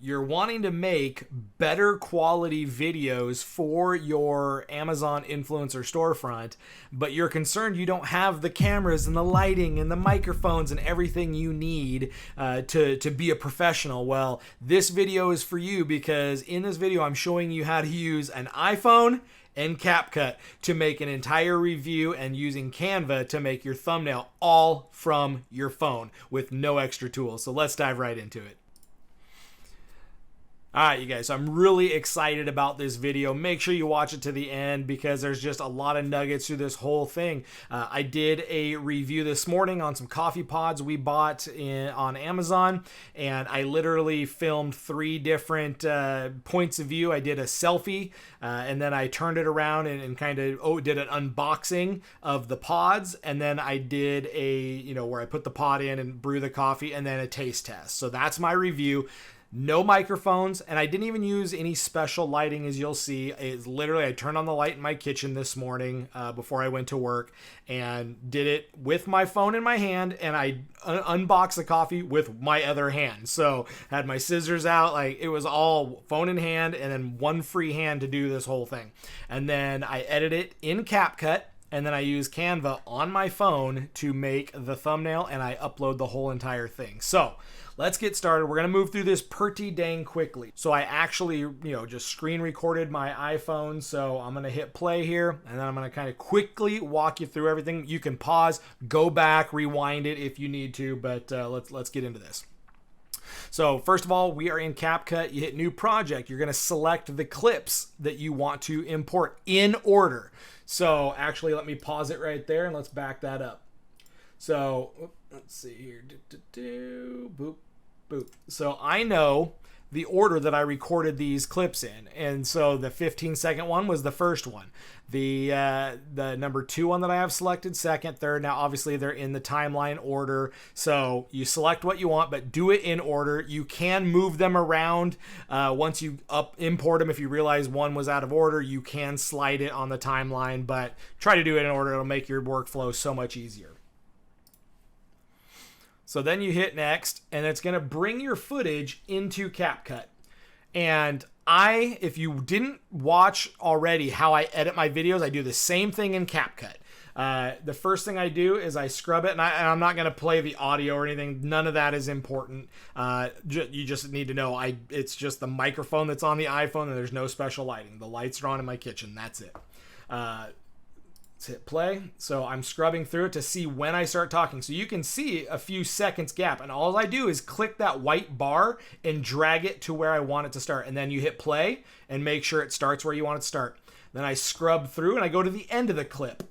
you're wanting to make better quality videos for your Amazon influencer storefront, but you're concerned you don't have the cameras and the lighting and the microphones and everything you need to be a professional. Well, this video is for you, because in this video I'm showing you how to use an iPhone and Capcut to make an entire review, and using Canva to make your thumbnail, all from your phone with no extra tools. So let's dive right into it. All right, you guys, so I'm really excited about this video. Make sure you watch it to the end, because there's just a lot of nuggets through this whole thing. I did a review this morning on some coffee pods we bought on Amazon, and I literally filmed 3 different points of view. I did a selfie, and then I turned it around and kind of did an unboxing of the pods, and then I did where I put the pod in and brew the coffee, and then a taste test. So that's my review. No microphones, and I didn't even use any special lighting, as you'll see. It's literally, I turned on the light in my kitchen this morning before I went to work, and did it with my phone in my hand, and I unboxed the coffee with my other hand. So had my scissors out, like it was all phone in hand, and then one free hand to do this whole thing. And then I edit it in CapCut, and then I use Canva on my phone to make the thumbnail, and I upload the whole entire thing. So let's get started. We're going to move through this pretty dang quickly. So I actually, just screen recorded my iPhone. So I'm going to hit play here, and then I'm going to kind of quickly walk you through everything. You can pause, go back, rewind it if you need to, but let's get into this. So first of all, we are in CapCut. You hit new project. You're going to select the clips that you want to import in order. So actually, let me pause it right there, and let's back that up. So let's see here. Boop, boop. So I know the order that I recorded these clips in, and so the 15-second one was the first one. The number 2 one that I have selected, second, third. Now obviously they're in the timeline order, so you select what you want, but do it in order. You can move them around once you import them. If you realize one was out of order, you can slide it on the timeline, but try to do it in order. It'll make your workflow so much easier. So then you hit next, and it's going to bring your footage into CapCut. And if you didn't watch already how I edit my videos, I do the same thing in CapCut. The first thing I do is I scrub it, and I'm not going to play the audio or anything. None of that is important. You just need to know it's just the microphone that's on the iPhone, and there's no special lighting. The lights are on in my kitchen. That's it. Let's hit play. So I'm scrubbing through it to see when I start talking. So you can see a few seconds gap, and all I do is click that white bar and drag it to where I want it to start. And then you hit play and make sure it starts where you want it to start. Then I scrub through and I go to the end of the clip.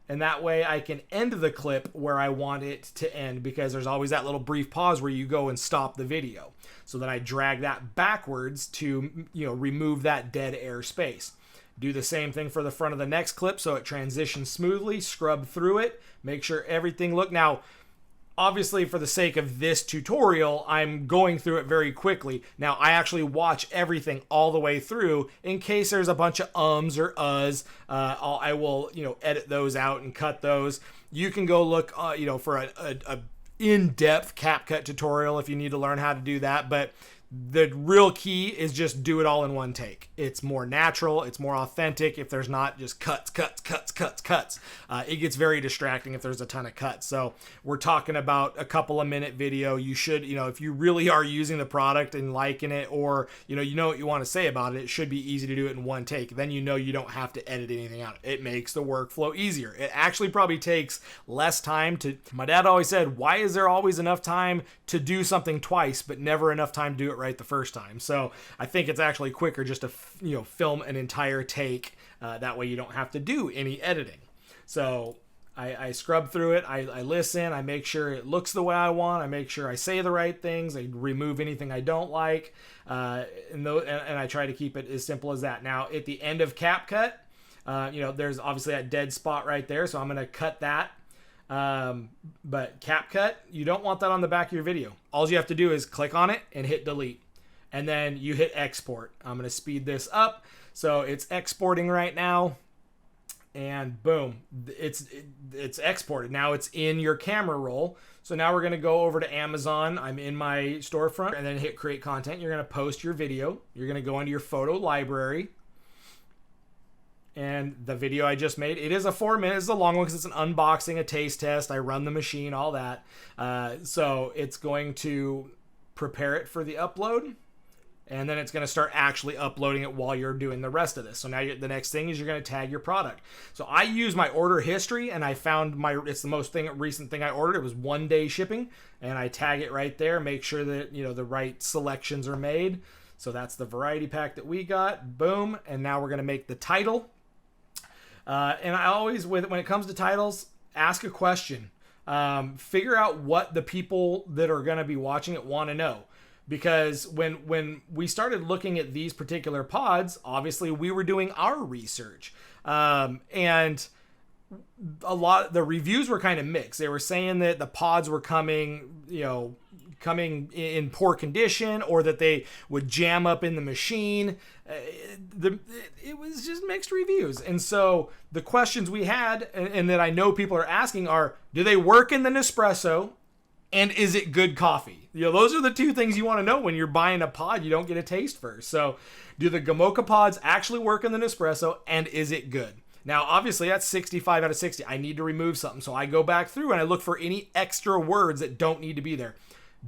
And that way I can end the clip where I want it to end, because there's always that little brief pause where you go and stop the video. So then I drag that backwards to, remove that dead air space. Do the same thing for the front of the next clip so it transitions smoothly. Scrub through it. Make sure everything Now, obviously for the sake of this tutorial, I'm going through it very quickly. Now, I actually watch everything all the way through in case there's a bunch of ums or uhs. I will, edit those out and cut those. You can go look, for a in-depth CapCut tutorial if you need to learn how to do that. But the real key is just do it all in one take. It's more natural. It's more authentic if there's not just cuts. It gets very distracting if there's a ton of cuts. So we're talking about a couple of minute video. You should, if you really are using the product and liking it, or, you know what you want to say about it, it should be easy to do it in one take. Then you don't have to edit anything out. It makes the workflow easier. It actually probably takes less time My dad always said, why is there always enough time to do something twice, but never enough time to do it right the first time? So I think it's actually quicker just to film an entire take. That way you don't have to do any editing. So I scrub through it. I listen. I make sure it looks the way I want. I make sure I say the right things. I remove anything I don't like. And I try to keep it as simple as that. Now at the end of CapCut, there's obviously that dead spot right there. So I'm going to cut that. But CapCut, you don't want that on the back of your video. All you have to do is click on it and hit delete. And then you hit export. I'm going to speed this up. So it's exporting right now. and boom, it's exported. Now it's in your camera roll. So now we're going to go over to Amazon. I'm in my storefront, and then hit create content. You're going to post your video. You're going to go into your photo library. And the video I just made, it is a 4 minutes. It's a long one because it's an unboxing, a taste test. I run the machine, all that. So it's going to prepare it for the upload. And then it's going to start actually uploading it while you're doing the rest of this. So now the next thing is you're going to tag your product. So I use my order history, and I found it's the most recent thing I ordered. It was 1 day shipping, and I tag it right there. Make sure that the right selections are made. So that's the variety pack that we got. Boom. And now we're going to make the title. And I always, when it comes to titles, ask a question. Figure out what the people that are going to be watching it want to know. Because when we started looking at these particular pods, obviously we were doing our research. And the reviews were kind of mixed. They were saying that the pods were coming in poor condition, or that they would jam up in the machine. It was just mixed reviews. And so the questions we had, and that I know people are asking, are, do they work in the Nespresso? And is it good coffee? Those are the two things you want to know when you're buying a pod. You don't get a taste first. So do the Gamoka pods actually work in the Nespresso, and is it good? Now, obviously, that's 65 out of 60. I need to remove something. So I go back through and I look for any extra words that don't need to be there.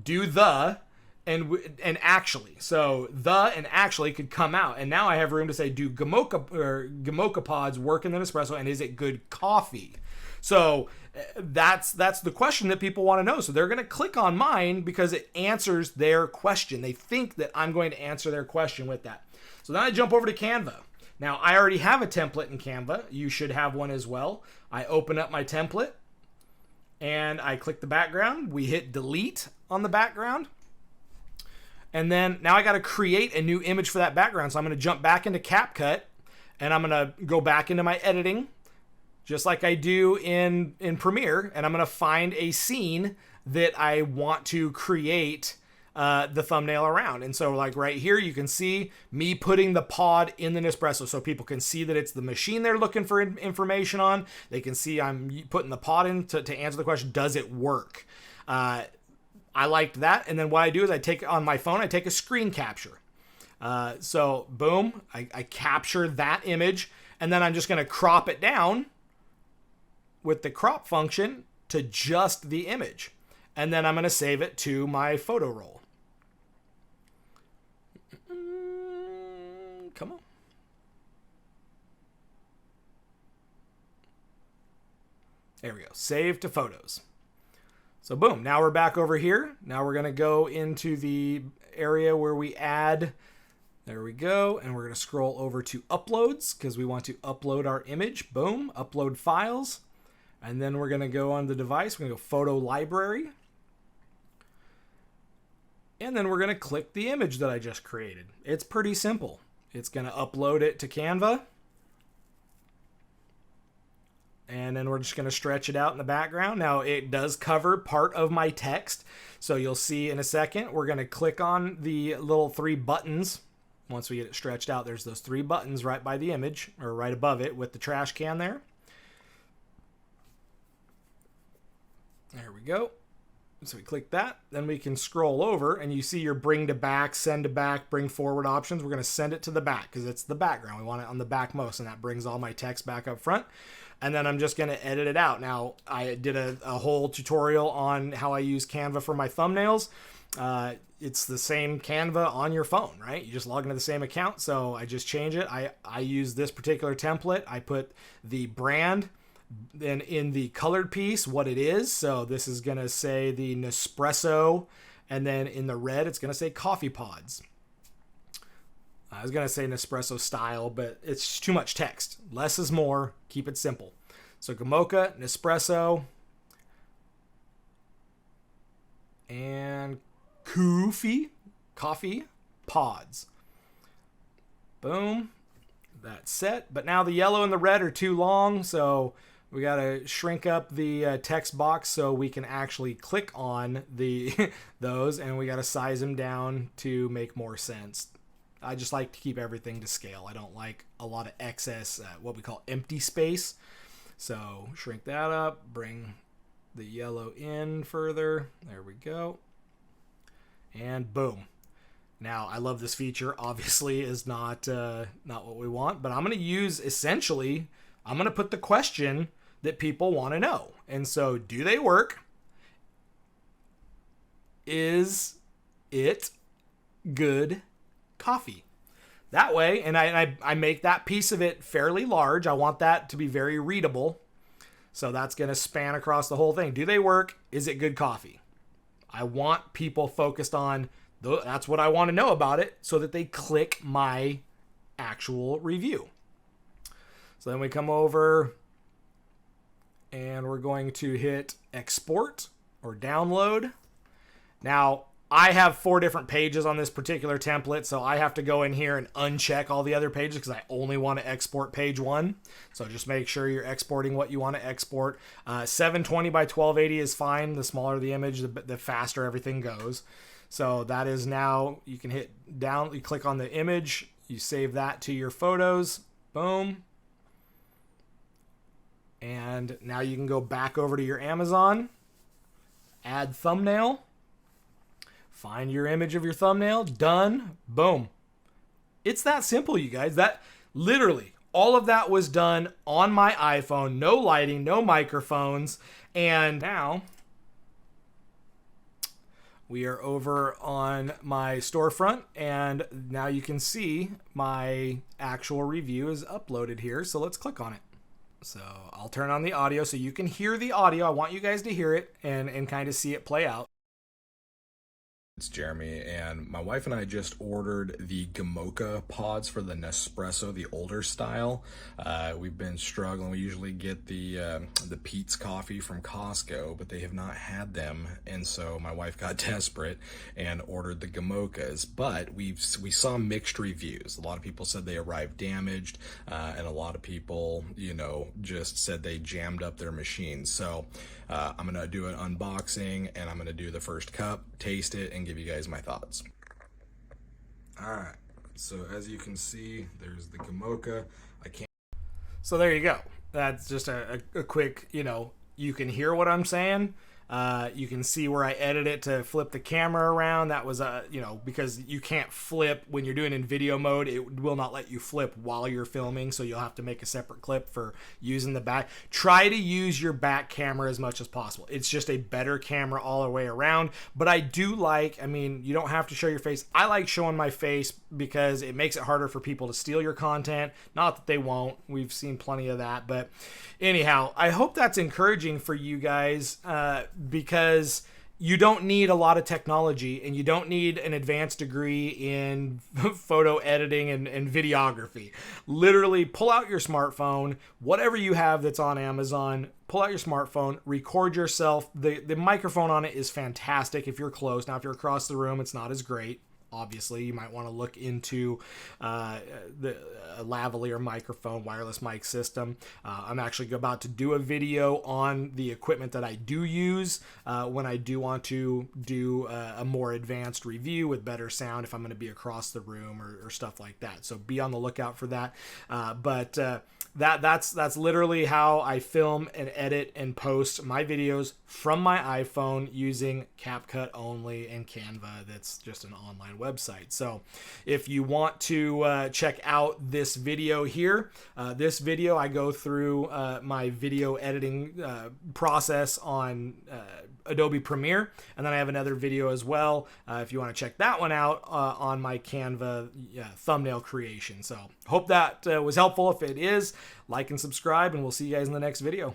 Do the and actually. So the and actually could come out. And now I have room to say, do Gamoka pods work in the Nespresso, and is it good coffee? So that's the question that people want to know. So they're going to click on mine because it answers their question. They think that I'm going to answer their question with that. So then I jump over to Canva. Now, I already have a template in Canva. You should have one as well. I open up my template and I click the background. We hit delete on the background. And then now I got to create a new image for that background. So I'm going to jump back into CapCut, and I'm going to go back into my editing, just like I do in Premiere, and I'm going to find a scene that I want to create the thumbnail around. And so like right here, you can see me putting the pod in the Nespresso, so people can see that it's the machine they're looking for information on. They can see I'm putting the pod in to answer the question, does it work? I liked that. And then what I do is I take on my phone, I take a screen capture. So boom, I capture that image, and then I'm just going to crop it down with the crop function to just the image. And then I'm going to save it to my photo roll. Come on. There we go. Save to photos. So boom, now we're back over here. Now we're going to go into the area where we add. There we go. And we're going to scroll over to uploads because we want to upload our image. Boom, upload files. And then we're going to go on the device. We're going to go photo library. And then we're going to click the image that I just created. It's pretty simple. It's going to upload it to Canva. And then we're just going to stretch it out in the background. Now, it does cover part of my text. So you'll see in a second, we're going to click on the little 3 buttons. Once we get it stretched out, there's those 3 buttons right by the image, or right above it with the trash can there. There we go. So we click that. Then we can scroll over, and you see your bring to back, send to back, bring forward options. We're going to send it to the back because it's the background. We want it on the back most, and that brings all my text back up front. And then I'm just going to edit it out. Now, I did a whole tutorial on how I use Canva for my thumbnails. It's the same Canva on your phone, right? You just log into the same account. So I just change it. I use this particular template. I put the brand, then in the colored piece, what it is. So this is going to say the Nespresso. And then in the red, it's going to say coffee pods. I was going to say Nespresso style, but it's too much text. Less is more. Keep it simple. So Gamoka, Nespresso, and coffee pods. Boom. That's set. But now the yellow and the red are too long, so we got to shrink up the text box so we can actually click on those, and we got to size them down to make more sense. I just like to keep everything to scale. I don't like a lot of excess, what we call empty space. So shrink that up, bring the yellow in further. There we go. And boom. Now, I love this feature. Obviously is not what we want, but I'm going to use, essentially, I'm going to put the question that people want to know. And so, do they work? Is it good coffee? That way, and I make that piece of it fairly large. I want that to be very readable. So that's going to span across the whole thing. Do they work? Is it good coffee? I want people focused on, that's what I want to know about it, so that they click my actual review. So then we come over and we're going to hit export or download. Now, I have 4 different pages on this particular template, so I have to go in here and uncheck all the other pages because I only want to export page 1. So just make sure you're exporting what you want to export. 720 by 1280 is fine. The smaller the image, the faster everything goes. So that is now, you can hit down, you click on the image, you save that to your photos, boom. And now you can go back over to your Amazon, add thumbnail. Find your image of your thumbnail, done, boom. It's that simple, you guys. That literally, all of that was done on my iPhone, no lighting, no microphones. And now we are over on my storefront, and now you can see my actual review is uploaded here. So let's click on it. So I'll turn on the audio so you can hear the audio. I want you guys to hear it and kind of see it play out. It's Jeremy, and my wife and I just ordered the Gamocha pods for the Nespresso, the older style. We've been struggling. We usually get the Peet's coffee from Costco, but they have not had them, and so my wife got desperate and ordered the Gamochas. But we saw mixed reviews. A lot of people said they arrived damaged, and a lot of people, just said they jammed up their machines. So I'm gonna do an unboxing, and I'm gonna do the first cup, taste it, and give you guys my thoughts. All right, so as you can see, there's the Gamocha. So there you go. That's just a quick, you can hear what I'm saying. You can see where I edit it to flip the camera around. That was, because you can't flip when you're doing in video mode. It will not let you flip while you're filming, so you'll have to make a separate clip for using the back. Try to use your back camera as much as possible. It's just a better camera all the way around. But I do you don't have to show your face. I like showing my face because it makes it harder for people to steal your content. Not that they won't. We've seen plenty of that. But anyhow, I hope that's encouraging for you guys, because you don't need a lot of technology, and you don't need an advanced degree in photo editing and videography. Literally pull out your smartphone, whatever you have that's on Amazon, pull out your smartphone, record yourself. The microphone on it is fantastic if you're close. Now, if you're across the room, it's not as great. Obviously, you might want to look into the lavalier microphone, wireless mic system. I'm actually about to do a video on the equipment that I do use when I do want to do a more advanced review with better sound if I'm going to be across the room or stuff like that. So be on the lookout for that. That's literally how I film and edit and post my videos from my iPhone using CapCut only and Canva. That's just an online website. So if you want to check out this video here, this video I go through my video editing process on Adobe Premiere, and then I have another video as well if you want to check that one out on my Canva thumbnail creation. So hope that was helpful. If it is, like and subscribe, and we'll see you guys in the next video.